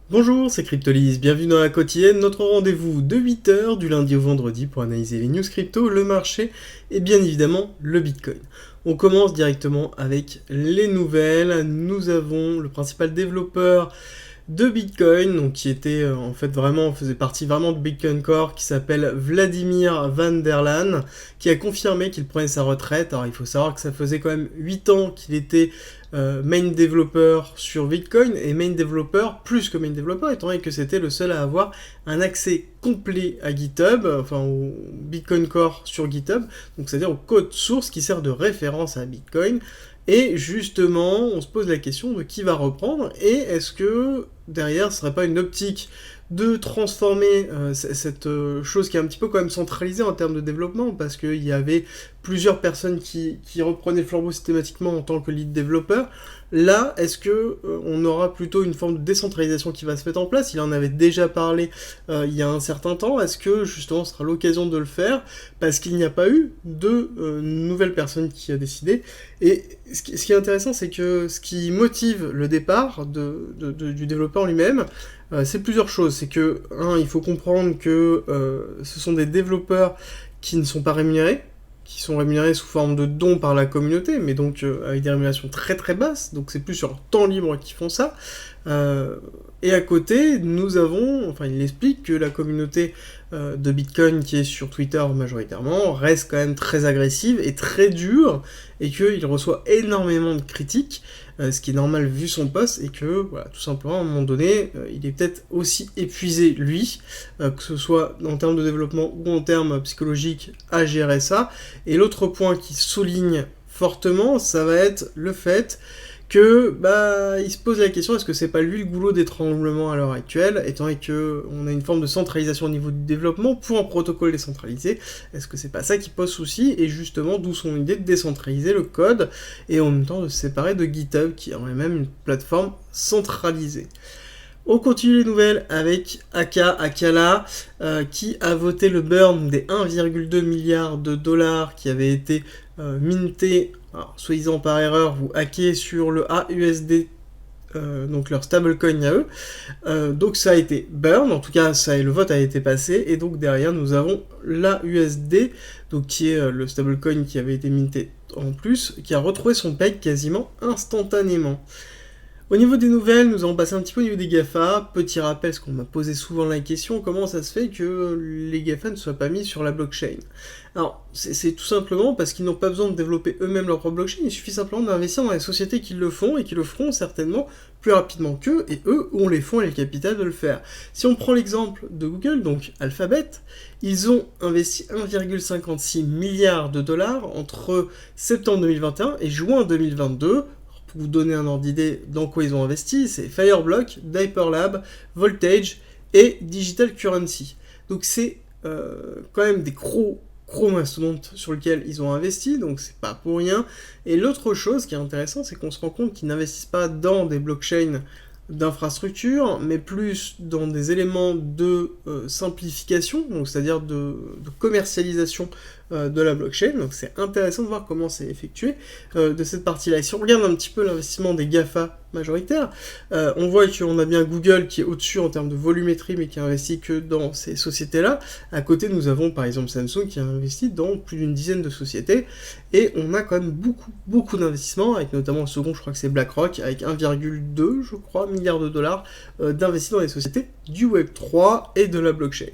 Bonjour, c'est Cryptolis, bienvenue dans la quotidienne, notre rendez-vous de 8 h du lundi au vendredi pour analyser les news crypto, le marché et bien évidemment le Bitcoin. On commence directement avec les nouvelles. Nous avons le principal développeur de Bitcoin, donc qui était en fait vraiment, faisait partie vraiment de Bitcoin Core, qui s'appelle Vladimir van der Laan, qui a confirmé qu'il prenait sa retraite. Alors il faut savoir que ça faisait quand même 8 ans qu'il était main developer sur Bitcoin, et main developer plus que main developer, étant donné que c'était le seul à avoir un accès complet à GitHub, enfin au Bitcoin Core sur GitHub, donc c'est-à-dire au code source qui sert de référence à Bitcoin. Et justement, on se pose la question de qui va reprendre, et est-ce que derrière, ce serait pas une optique de transformer cette chose qui est un petit peu quand même centralisée en termes de développement, parce qu'il y avait plusieurs personnes qui reprenaient le flambeau systématiquement en tant que lead développeur. Là, est-ce que on aura plutôt une forme de décentralisation qui va se mettre en place? Il en avait déjà parlé il y a un certain temps. Est-ce que justement ce sera l'occasion de le faire? Parce qu'il n'y a pas eu de nouvelle personne qui a décidé. Et ce qui est intéressant, c'est que ce qui motive le départ du développeur lui-même, c'est plusieurs choses. C'est que, il faut comprendre que ce sont des développeurs qui ne sont pas rémunérés, qui sont rémunérés sous forme de dons par la communauté, mais donc avec des rémunérations très très basses, donc c'est plus sur leur temps libre qu'ils font ça. Et à côté, nous avons, enfin il explique que la communauté de Bitcoin qui est sur Twitter majoritairement reste quand même très agressive et très dure, et qu'il reçoit énormément de critiques, ce qui est normal vu son poste, et que voilà, tout simplement à un moment donné, il est peut-être aussi épuisé lui, que ce soit en termes de développement ou en termes psychologiques, à gérer ça. Et l'autre point qui souligne fortement, ça va être le fait que il se pose la question, est-ce que c'est pas lui le goulot d'étranglement à l'heure actuelle, étant donné qu'on a une forme de centralisation au niveau du développement pour un protocole décentralisé? Est-ce que c'est pas ça qui pose souci? Et justement, d'où son idée de décentraliser le code et en même temps de se séparer de GitHub, qui est en même une plateforme centralisée. On continue les nouvelles avec Akala, qui a voté le burn des 1,2 milliard de dollars qui avait été minté, soi-disant par erreur, ou hacké sur le AUSD, donc leur stablecoin à eux. Donc ça a été burn, en tout cas le vote a été passé, et donc derrière nous avons l'AUSD, donc qui est le stablecoin qui avait été minté en plus, qui a retrouvé son peg quasiment instantanément. Au niveau des nouvelles, nous allons passer un petit peu au niveau des GAFA. Petit rappel, parce qu'on m'a posé souvent la question, comment ça se fait que les GAFA ne soient pas mis sur la blockchain? Alors, c'est tout simplement parce qu'ils n'ont pas besoin de développer eux-mêmes leur propre blockchain, il suffit simplement d'investir dans les sociétés qui le font, et qui le feront certainement plus rapidement qu'eux, et eux ont les fonds et le capital de le faire. Si on prend l'exemple de Google, donc Alphabet, ils ont investi 1,56 milliard de dollars entre septembre 2021 et juin 2022, pour vous donner un ordre d'idée dans quoi ils ont investi. C'est Fireblock, Diaperlab, Voltage et Digital Currency. Donc c'est quand même des gros mastodontes sur lesquels ils ont investi, donc c'est pas pour rien. Et l'autre chose qui est intéressante, c'est qu'on se rend compte qu'ils n'investissent pas dans des blockchains d'infrastructure, mais plus dans des éléments de simplification, donc c'est-à-dire de commercialisation de la blockchain. Donc c'est intéressant de voir comment c'est effectué de cette partie-là. Et si on regarde un petit peu l'investissement des GAFA majoritaires, on voit qu'on a bien Google qui est au-dessus en termes de volumétrie, mais qui investit que dans ces sociétés-là. À côté, nous avons par exemple Samsung qui a investi dans plus d'une dizaine de sociétés, et on a quand même beaucoup d'investissements, avec notamment le second, je crois que c'est BlackRock, avec 1,2, je crois, milliards de dollars d'investis dans les sociétés du Web3 et de la blockchain.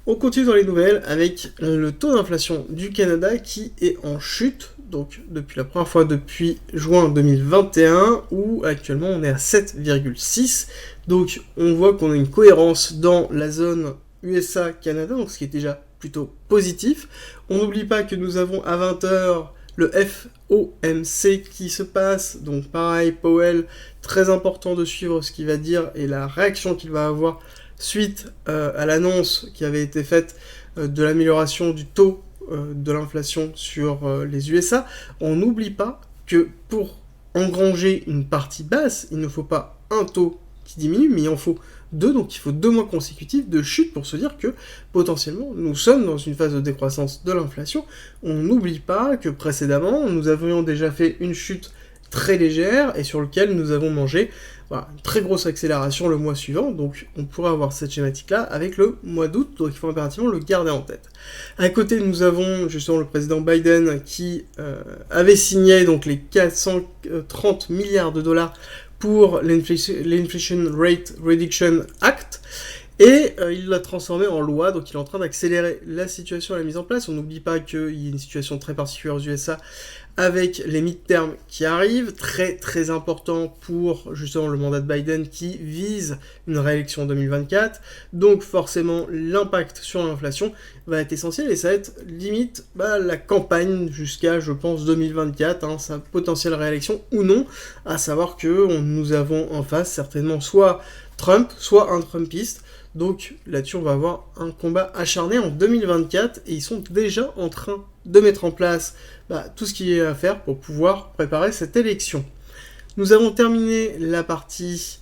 On continue dans les nouvelles avec le taux d'inflation du Canada qui est en chute, donc depuis la première fois depuis juin 2021, où actuellement on est à 7,6. Donc on voit qu'on a une cohérence dans la zone USA-Canada, donc ce qui est déjà plutôt positif. On n'oublie pas que nous avons à 20h le FOMC qui se passe, donc pareil, Powell, très important de suivre ce qu'il va dire et la réaction qu'il va avoir suite à l'annonce qui avait été faite de l'amélioration du taux de l'inflation sur les USA. On n'oublie pas que pour engranger une partie basse, il ne faut pas un taux qui diminue, mais il en faut deux, donc il faut 2 mois consécutifs de chute pour se dire que potentiellement nous sommes dans une phase de décroissance de l'inflation. On n'oublie pas que précédemment nous avions déjà fait une chute très légère et sur lequel nous avons mangé voilà, une très grosse accélération le mois suivant, donc on pourrait avoir cette schématique-là avec le mois d'août, donc il faut impérativement le garder en tête. À côté, nous avons justement le président Biden qui avait signé donc les 430 milliards de dollars pour l'Inflation Rate Reduction Act, et il l'a transformé en loi, donc il est en train d'accélérer la situation à la mise en place. On n'oublie pas qu'il y a une situation très particulière aux USA avec les midterms qui arrivent, très très important pour justement le mandat de Biden qui vise une réélection en 2024. Donc forcément l'impact sur l'inflation va être essentiel et ça va être limite la campagne jusqu'à je pense 2024, sa potentielle réélection ou non, à savoir que nous avons en face certainement soit Trump, soit un Trumpiste. Donc là-dessus, on va avoir un combat acharné en 2024 et ils sont déjà en train de mettre en place tout ce qu'il y a à faire pour pouvoir préparer cette élection. Nous avons terminé la partie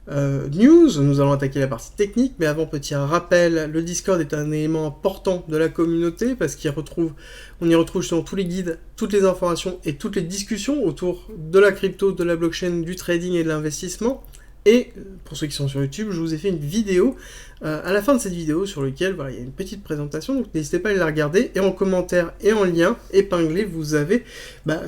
news, nous allons attaquer la partie technique, mais avant, petit rappel, le Discord est un élément important de la communauté parce qu'on y retrouve justement tous les guides, toutes les informations et toutes les discussions autour de la crypto, de la blockchain, du trading et de l'investissement. Et pour ceux qui sont sur YouTube, je vous ai fait une vidéo à la fin de cette vidéo sur laquelle il y a une petite présentation, donc n'hésitez pas à la regarder, et en commentaire et en lien épinglé, vous avez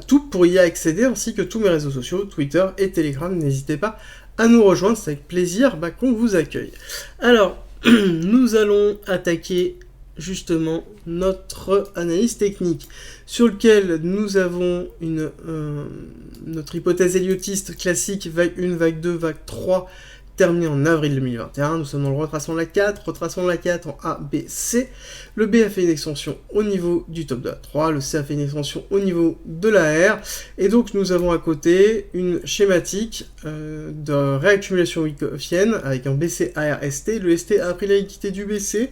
tout pour y accéder, ainsi que tous mes réseaux sociaux, Twitter et Telegram, n'hésitez pas à nous rejoindre, c'est avec plaisir qu'on vous accueille. Alors, nous allons attaquer justement notre analyse technique, sur lequel nous avons notre hypothèse héliotiste classique, vague 1, vague 2, vague 3, terminée en avril 2021. Nous sommes dans le retracement de la 4, en A, B, C. Le B a fait une extension au niveau du top de la 3, le C a fait une extension au niveau de la R, et donc nous avons à côté une schématique de réaccumulation Wyckofienne avec un BC ARST. Le ST a pris la liquidité du BC,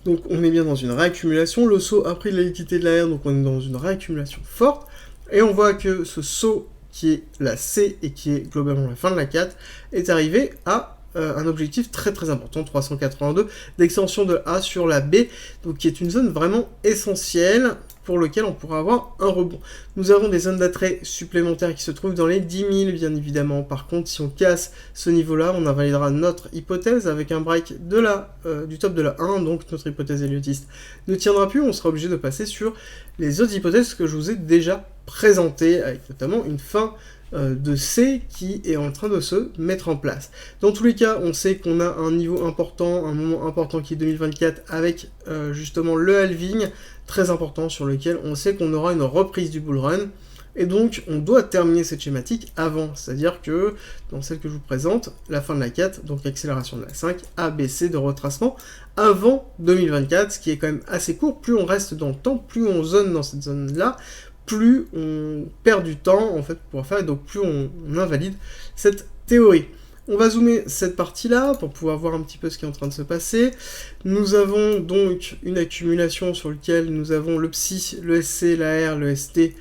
donc on est bien dans une réaccumulation. Le saut a pris la liquidité de la R, donc on est dans une réaccumulation forte. Et on voit que ce saut qui est la C et qui est globalement la fin de la 4 est arrivé à un objectif très très important, 382, d'extension de A sur la B, donc qui est une zone vraiment essentielle pour lequel on pourra avoir un rebond. Nous avons des zones d'attrait supplémentaires qui se trouvent dans les 10 000, bien évidemment. Par contre, si on casse ce niveau-là, on invalidera notre hypothèse avec un break du top de la 1, donc notre hypothèse héliotiste ne tiendra plus, on sera obligé de passer sur les autres hypothèses que je vous ai déjà présentées, avec notamment une fin de C qui est en train de se mettre en place. Dans tous les cas, on sait qu'on a un niveau important, un moment important qui est 2024 avec justement le halving, très important sur lequel on sait qu'on aura une reprise du bull run, et donc on doit terminer cette schématique avant, c'est-à-dire que dans celle que je vous présente, la fin de la 4, donc accélération de la 5, ABC de retracement avant 2024, ce qui est quand même assez court. Plus on reste dans le temps, plus on zone dans cette zone-là, plus on perd du temps en fait pour pouvoir faire, et donc plus on invalide cette théorie. On va zoomer cette partie-là pour pouvoir voir un petit peu ce qui est en train de se passer. Nous avons donc une accumulation sur laquelle nous avons le PSI, le SC, la R, le ST,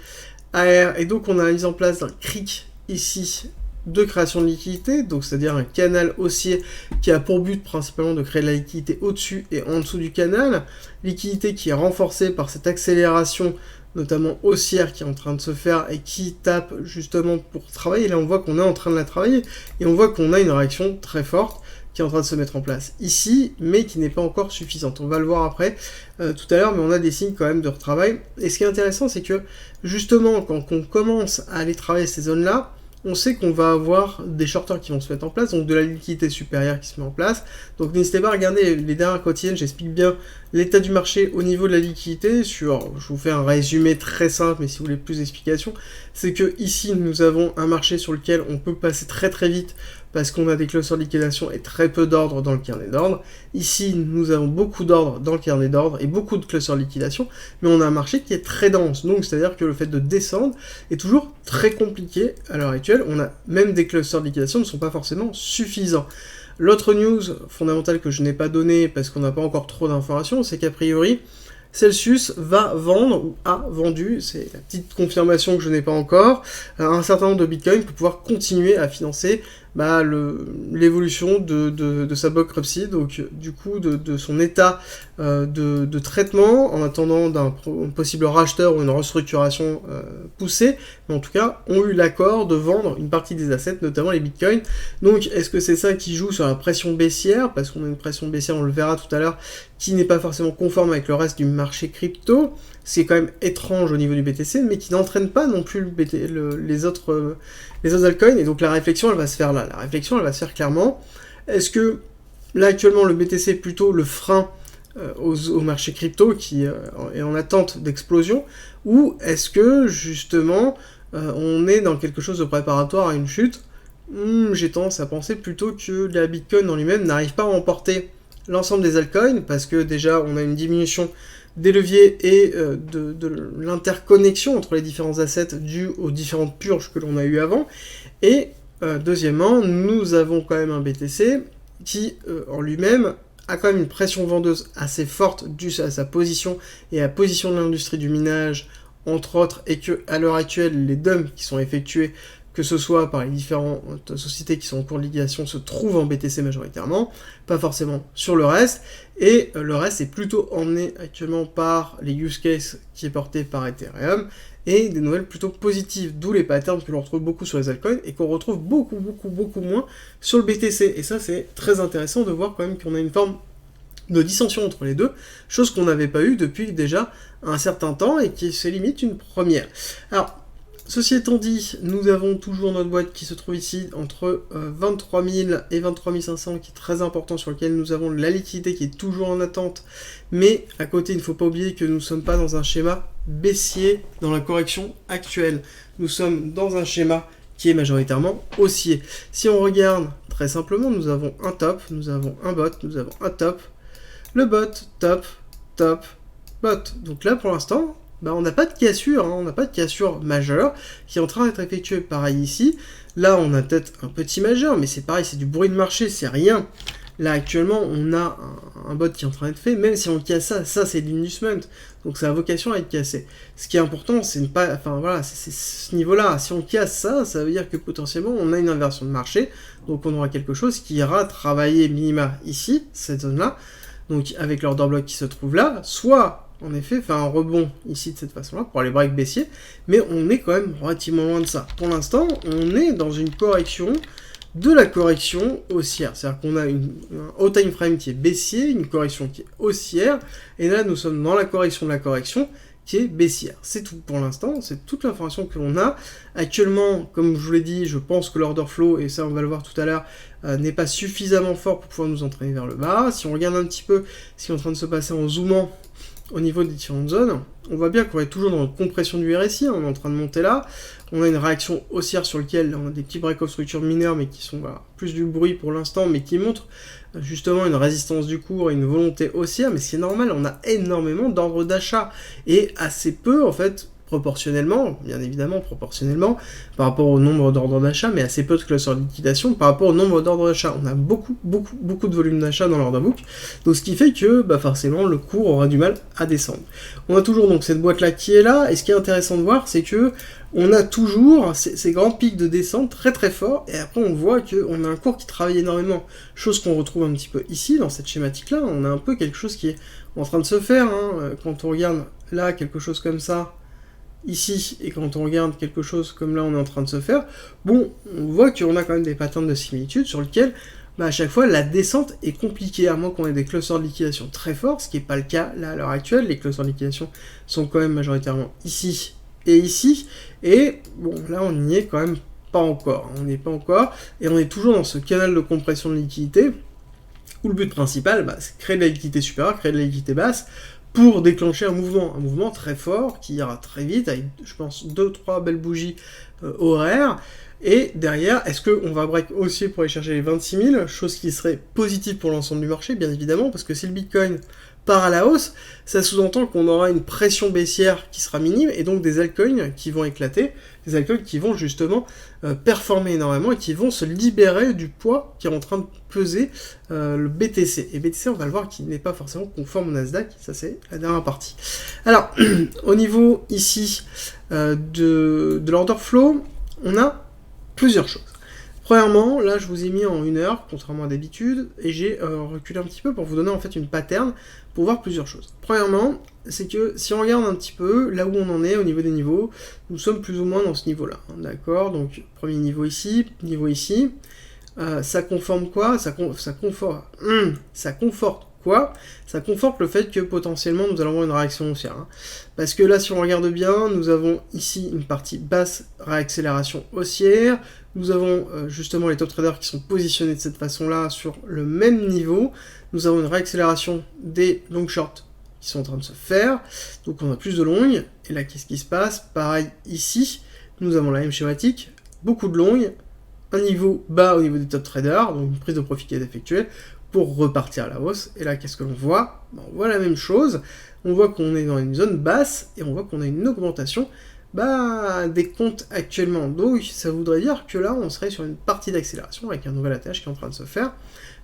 AR, et donc on a la mise en place d'un cric ici de création de liquidité, donc c'est-à-dire un canal haussier qui a pour but principalement de créer de la liquidité au-dessus et en dessous du canal, liquidité qui est renforcée par cette accélération notamment haussière qui est en train de se faire et qui tape justement pour travailler. Là on voit qu'on est en train de la travailler et on voit qu'on a une réaction très forte qui est en train de se mettre en place ici, mais qui n'est pas encore suffisante. On va le voir après tout à l'heure, mais on a des signes quand même de retravail. Et ce qui est intéressant, c'est que justement quand on commence à aller travailler ces zones-là, on sait qu'on va avoir des shorters qui vont se mettre en place, donc de la liquidité supérieure qui se met en place. Donc n'hésitez pas à regarder les dernières quotidiennes, j'explique bien l'état du marché au niveau de la liquidité. Je vous fais un résumé très simple, mais si vous voulez plus d'explications, c'est que ici nous avons un marché sur lequel on peut passer très très vite parce qu'on a des clusters de liquidation et très peu d'ordre dans le carnet d'ordre. Ici, nous avons beaucoup d'ordre dans le carnet d'ordre et beaucoup de clusters de liquidation, mais on a un marché qui est très dense. Donc, c'est-à-dire que le fait de descendre est toujours très compliqué à l'heure actuelle. On a même des clusters de liquidation ne sont pas forcément suffisants. L'autre news fondamentale que je n'ai pas donnée parce qu'on n'a pas encore trop d'informations, c'est qu'a priori, Celsius va vendre, ou a vendu, c'est la petite confirmation que je n'ai pas encore, un certain nombre de bitcoins pour pouvoir continuer à financer l'évolution de sa bankruptcy, donc du coup de son état de traitement en attendant d'un possible racheteur ou une restructuration poussée, mais en tout cas ont eu l'accord de vendre une partie des assets, notamment les bitcoins. Donc est-ce que c'est ça qui joue sur la pression baissière, parce qu'on a une pression baissière, on le verra tout à l'heure, qui n'est pas forcément conforme avec le reste du marché crypto, c'est quand même étrange au niveau du BTC, mais qui n'entraîne pas non plus les autres altcoins, et donc la réflexion elle va se faire là, la réflexion elle va se faire clairement, est-ce que là actuellement le BTC est plutôt le frein au marché crypto qui est en attente d'explosion, ou est-ce que justement on est dans quelque chose de préparatoire à une chute? J'ai tendance à penser plutôt que la Bitcoin en lui-même n'arrive pas à emporter l'ensemble des altcoins, parce que déjà on a une diminution des leviers et de l'interconnexion entre les différents assets dû aux différentes purges que l'on a eues avant, et deuxièmement, nous avons quand même un BTC qui en lui-même a quand même une pression vendeuse assez forte due à sa position et à la position de l'industrie du minage, entre autres, et que à l'heure actuelle, les dumps qui sont effectués, que ce soit par les différentes sociétés qui sont en cours de liquidation, se trouvent en BTC majoritairement, pas forcément sur le reste, et le reste est plutôt emmené actuellement par les use cases qui est porté par Ethereum, et des nouvelles plutôt positives, d'où les patterns que l'on retrouve beaucoup sur les altcoins, et qu'on retrouve beaucoup moins sur le BTC, et ça c'est très intéressant de voir quand même qu'on a une forme de dissension entre les deux, chose qu'on n'avait pas eu depuis déjà un certain temps, et qui se limite une première. Alors, ceci étant dit, nous avons toujours notre boîte qui se trouve ici entre 23 000 et 23 500, qui est très important, sur lequel nous avons la liquidité qui est toujours en attente, mais à côté il ne faut pas oublier que nous ne sommes pas dans un schéma baissier dans la correction actuelle, nous sommes dans un schéma qui est majoritairement haussier. Si on regarde très simplement, nous avons un top, nous avons un bot, nous avons un top, le bot, top, top, bot. Donc là pour l'instant, on n'a pas de cassure, on n'a pas de cassure majeure qui est en train d'être effectuée. Pareil ici, là on a peut-être un petit majeur, mais c'est pareil, c'est du bruit de marché, c'est rien. Là actuellement on a un bot qui est en train d'être fait, même si on casse ça c'est de l'inducement, donc ça a vocation à être cassé. Ce qui est important, c'est ne pas, enfin voilà, c'est ce niveau-là. Si on casse ça, ça veut dire que potentiellement on a une inversion de marché, donc on aura quelque chose qui ira travailler minima ici, cette zone-là, donc avec l'order block qui se trouve là, soit en effet faire un rebond ici de cette façon-là pour aller break baissier, mais on est quand même relativement loin de ça. Pour l'instant, on est dans une correction de la correction haussière, c'est-à-dire qu'on a un haut time frame qui est baissier, une correction qui est haussière, et là nous sommes dans la correction de la correction qui est baissière. C'est tout pour l'instant, c'est toute l'information que l'on a. Actuellement, comme je vous l'ai dit, je pense que l'order flow, et ça on va le voir tout à l'heure, n'est pas suffisamment fort pour pouvoir nous entraîner vers le bas. Si on regarde un petit peu ce qui est en train de se passer en zoomant au niveau des différentes zones, on voit bien qu'on est toujours dans une compression du RSI, on est en train de monter là, on a une réaction haussière sur laquelle on a des petits break-off structures mineurs, mais qui sont plus du bruit pour l'instant, mais qui montrent justement une résistance du cours et une volonté haussière, mais c'est normal, on a énormément d'ordres d'achat, et assez peu en fait, proportionnellement, bien évidemment proportionnellement, par rapport au nombre d'ordres d'achat, mais assez peu de clusters de liquidation par rapport au nombre d'ordres d'achat. On a beaucoup de volume d'achat dans l'order book, donc ce qui fait que forcément le cours aura du mal à descendre. On a toujours donc cette boîte là qui est là, et ce qui est intéressant de voir, c'est que on a toujours ces grands pics de descente très forts, et après on voit qu'on a un cours qui travaille énormément, chose qu'on retrouve un petit peu ici, dans cette schématique là, on a un peu quelque chose qui est en train de se faire, quand on regarde là quelque chose comme ça, ici, et quand on regarde quelque chose comme là on est en train de se faire, on voit qu'on a quand même des patterns de similitude sur lesquels à chaque fois la descente est compliquée, à moins qu'on ait des clusters de liquidation très forts, ce qui n'est pas le cas là à l'heure actuelle. Les clusters de liquidation sont quand même majoritairement ici et ici, et là on n'y est quand même pas encore, on n'est pas encore, et on est toujours dans ce canal de compression de liquidité, où le but principal, c'est créer de la liquidité supérieure, créer de la liquidité basse, pour déclencher un mouvement très fort, qui ira très vite, avec, je pense, 2-3 belles bougies horaires, et derrière, est-ce qu'on va break haussier pour aller chercher les 26 000, chose qui serait positive pour l'ensemble du marché, bien évidemment, parce que si le Bitcoin part à la hausse, ça sous-entend qu'on aura une pression baissière qui sera minime, et donc des altcoins qui vont éclater, des altcoins qui vont justement performer énormément, et qui vont se libérer du poids qui est en train de peser le BTC. Et BTC, on va le voir, qui n'est pas forcément conforme au Nasdaq, ça c'est la dernière partie. Alors, au niveau ici de l'order flow, on a plusieurs choses. Premièrement, là je vous ai mis en 1 heure, contrairement à d'habitude, et j'ai reculé un petit peu pour vous donner en fait une pattern pour voir plusieurs choses. Premièrement, c'est que si on regarde un petit peu là où on en est au niveau des niveaux, nous sommes plus ou moins dans ce niveau-là, hein, d'accord? Donc premier niveau ici, ça conforme quoi? Ça conforte quoi? Ça conforte le fait que potentiellement nous allons avoir une réaction haussière. Hein. Parce que là, si on regarde bien, nous avons ici une partie basse réaccélération haussière. Nous avons justement les top traders qui sont positionnés de cette façon-là sur le même niveau. Nous avons une réaccélération des long shorts qui sont en train de se faire. Donc on a plus de longues. Et là, qu'est-ce qui se passe? Pareil ici, nous avons la même schématique, beaucoup de longues, un niveau bas au niveau des top traders, donc une prise de profit qui est effectuée pour repartir à la hausse. Et là, qu'est-ce que l'on voit? On voit la même chose. On voit qu'on est dans une zone basse et on voit qu'on a une augmentation des comptes actuellement. Donc, ça voudrait dire que là, on serait sur une partie d'accélération avec un nouvel ATH qui est en train de se faire.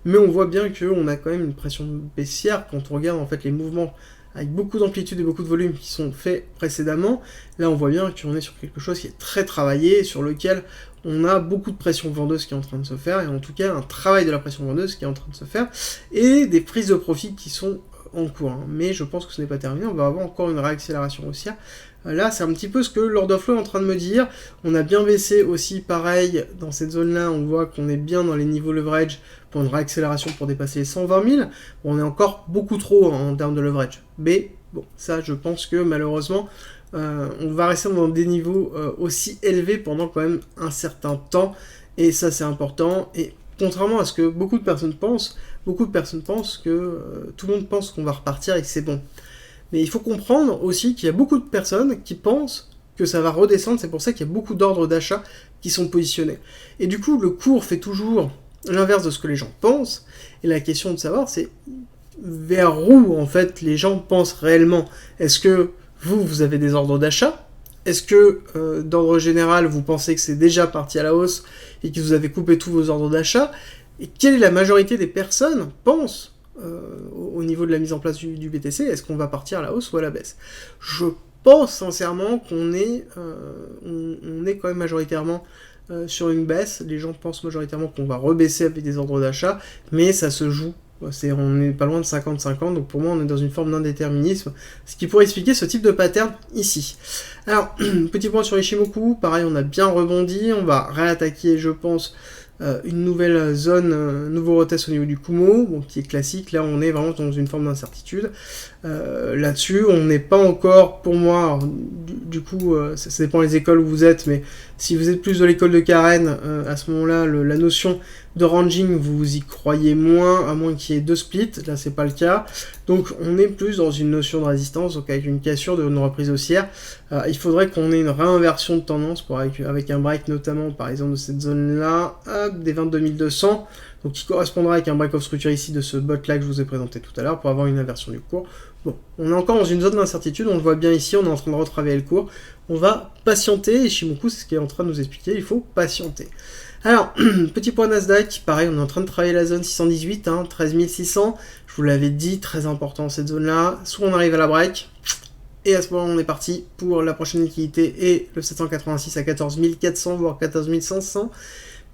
Mais on voit bien qu'on a quand même une pression baissière quand on regarde en fait les mouvements avec beaucoup d'amplitude et beaucoup de volume qui sont faits précédemment. Là, on voit bien qu'on est sur quelque chose qui est très travaillé, sur lequel on a beaucoup de pression vendeuse qui est en train de se faire, et en tout cas un travail de la pression vendeuse qui est en train de se faire, et des prises de profit qui sont en cours. Hein. Mais je pense que ce n'est pas terminé, on va avoir encore une réaccélération haussière. Là, c'est un petit peu ce que Lord of Flow est en train de me dire. On a bien baissé aussi, pareil, dans cette zone-là, on voit qu'on est bien dans les niveaux leverage pour une réaccélération pour dépasser les 120 000. Bon, on est encore beaucoup trop en termes de leverage. Mais, bon, ça, je pense que malheureusement, on va rester dans des niveaux aussi élevés pendant quand même un certain temps. Et ça, c'est important. Et contrairement à ce que beaucoup de personnes pensent que tout le monde pense qu'on va repartir et que c'est bon. Mais il faut comprendre aussi qu'il y a beaucoup de personnes qui pensent que ça va redescendre, c'est pour ça qu'il y a beaucoup d'ordres d'achat qui sont positionnés. Et du coup, le cours fait toujours l'inverse de ce que les gens pensent, et la question de savoir, c'est vers où, en fait, les gens pensent réellement. Est-ce que vous avez des ordres d'achat? Est-ce que, d'ordre général, vous pensez que c'est déjà parti à la hausse et que vous avez coupé tous vos ordres d'achat? Et quelle est la majorité des personnes pensent au niveau de la mise en place du BTC? Est-ce qu'on va partir à la hausse ou à la baisse? Je pense sincèrement qu'on est, on est quand même majoritairement sur une baisse. Les gens pensent majoritairement qu'on va rebaisser avec des ordres d'achat, mais ça se joue. On n'est pas loin de 50-50, donc pour moi on est dans une forme d'indéterminisme, ce qui pourrait expliquer ce type de pattern ici. Alors, petit point sur Ichimoku, pareil on a bien rebondi, on va réattaquer je pense une nouvelle zone, nouveau retest au niveau du Kumo, bon, qui est classique. Là on est vraiment dans une forme d'incertitude. Là-dessus, on n'est pas encore, pour moi, alors, du coup, ça dépend des écoles où vous êtes, mais si vous êtes plus de l'école de Karen, à ce moment-là, la notion de ranging, vous y croyez moins, à moins qu'il y ait 2 splits, là c'est pas le cas. Donc on est plus dans une notion de résistance, donc avec une cassure de une reprise haussière. Il faudrait qu'on ait une réinversion de tendance avec un break notamment, par exemple, de cette zone-là, des 22 200, donc qui correspondra avec un break-off structure ici de ce bot-là que je vous ai présenté tout à l'heure, pour avoir une inversion du cours. Bon, on est encore dans une zone d'incertitude, on le voit bien ici, on est en train de retravailler le cours. On va patienter, et Shimoku, c'est ce qu'il est en train de nous expliquer, il faut patienter. Alors, petit point Nasdaq, pareil, on est en train de travailler la zone 618, 13 600, je vous l'avais dit, très important cette zone-là, soit on arrive à la break, et à ce moment on est parti pour la prochaine liquidité, et le 786 à 14 400, voire 14 500,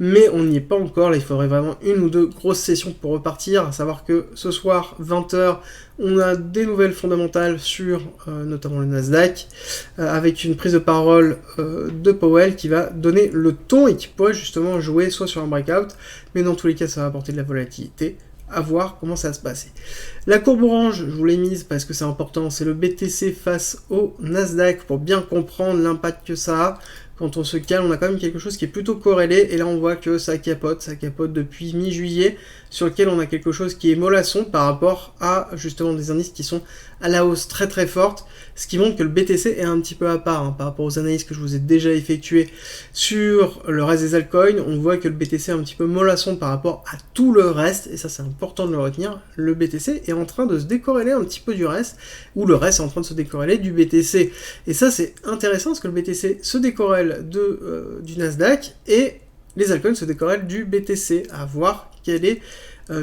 mais on n'y est pas encore, là il faudrait vraiment une ou deux grosses sessions pour repartir, à savoir que ce soir, 20h, on a des nouvelles fondamentales sur notamment le Nasdaq, avec une prise de parole de Powell qui va donner le ton et qui pourrait justement jouer soit sur un breakout, mais dans tous les cas ça va apporter de la volatilité, à voir comment ça va se passer. La courbe orange, je vous l'ai mise parce que c'est important, c'est le BTC face au Nasdaq, pour bien comprendre l'impact que ça a. Quand on se calme, on a quand même quelque chose qui est plutôt corrélé, et là on voit que ça capote depuis mi-juillet, sur lequel on a quelque chose qui est mollasson par rapport à justement des indices qui sont à la hausse très très forte, ce qui montre que le BTC est un petit peu à part, par rapport aux analyses que je vous ai déjà effectuées sur le reste des altcoins. On voit que le BTC est un petit peu mollasson par rapport à tout le reste, et ça c'est important de le retenir. Le BTC est en train de se décorréler un petit peu du reste, ou le reste est en train de se décorréler du BTC, et ça c'est intéressant parce que le BTC se décorrèle du Nasdaq, et les altcoins se décorrèlent du BTC, à voir quel est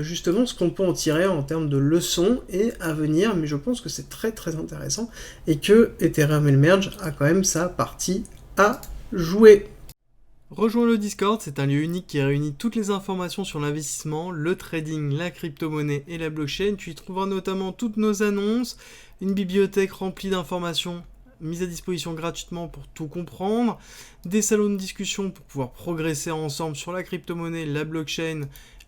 justement ce qu'on peut en tirer en termes de leçons et à venir, mais je pense que c'est très très intéressant, et que Ethereum et le Merge a quand même sa partie à jouer. Rejoins le Discord, c'est un lieu unique qui réunit toutes les informations sur l'investissement, le trading, la crypto-monnaie et la blockchain. Tu y trouveras notamment toutes nos annonces, une bibliothèque remplie d'informations mises à disposition gratuitement pour tout comprendre, des salons de discussion pour pouvoir progresser ensemble sur la crypto-monnaie, la blockchain,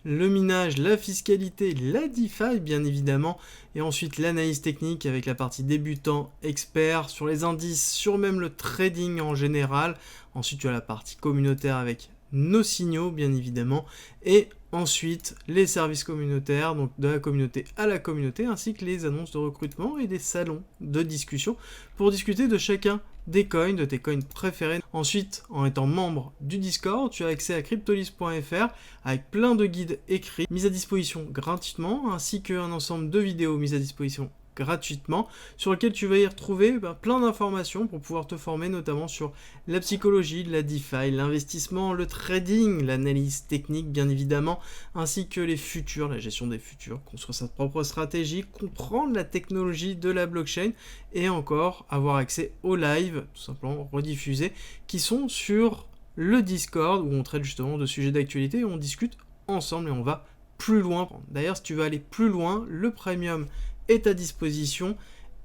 le minage, la fiscalité, la DeFi bien évidemment, et ensuite l'analyse technique avec la partie débutant, expert, sur les indices, sur même le trading en général. Ensuite tu as la partie communautaire avec nos signaux bien évidemment, et ensuite les services communautaires, donc de la communauté à la communauté, ainsi que les annonces de recrutement et des salons de discussion pour discuter de chacun des coins, de tes coins préférés. Ensuite, en étant membre du Discord, tu as accès à cryptolis.fr avec plein de guides écrits mis à disposition gratuitement, ainsi qu'un ensemble de vidéos mises à disposition gratuitement, sur lequel tu vas y retrouver plein d'informations pour pouvoir te former notamment sur la psychologie, la DeFi, l'investissement, le trading, l'analyse technique bien évidemment, ainsi que les futurs, la gestion des futurs, construire sa propre stratégie, comprendre la technologie de la blockchain et encore avoir accès aux lives, tout simplement rediffusés, qui sont sur le Discord où on traite justement de sujets d'actualité et on discute ensemble et on va plus loin. D'ailleurs, si tu veux aller plus loin, le premium est à disposition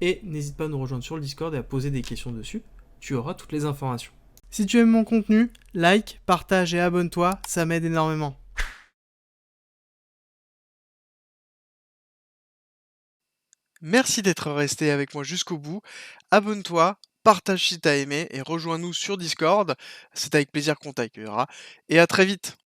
et n'hésite pas à nous rejoindre sur le Discord et à poser des questions dessus, tu auras toutes les informations. Si tu aimes mon contenu, like, partage et abonne-toi, ça m'aide énormément. Merci d'être resté avec moi jusqu'au bout. Abonne-toi, partage si t'as aimé et rejoins-nous sur Discord. C'est avec plaisir qu'on t'accueillera. Et à très vite.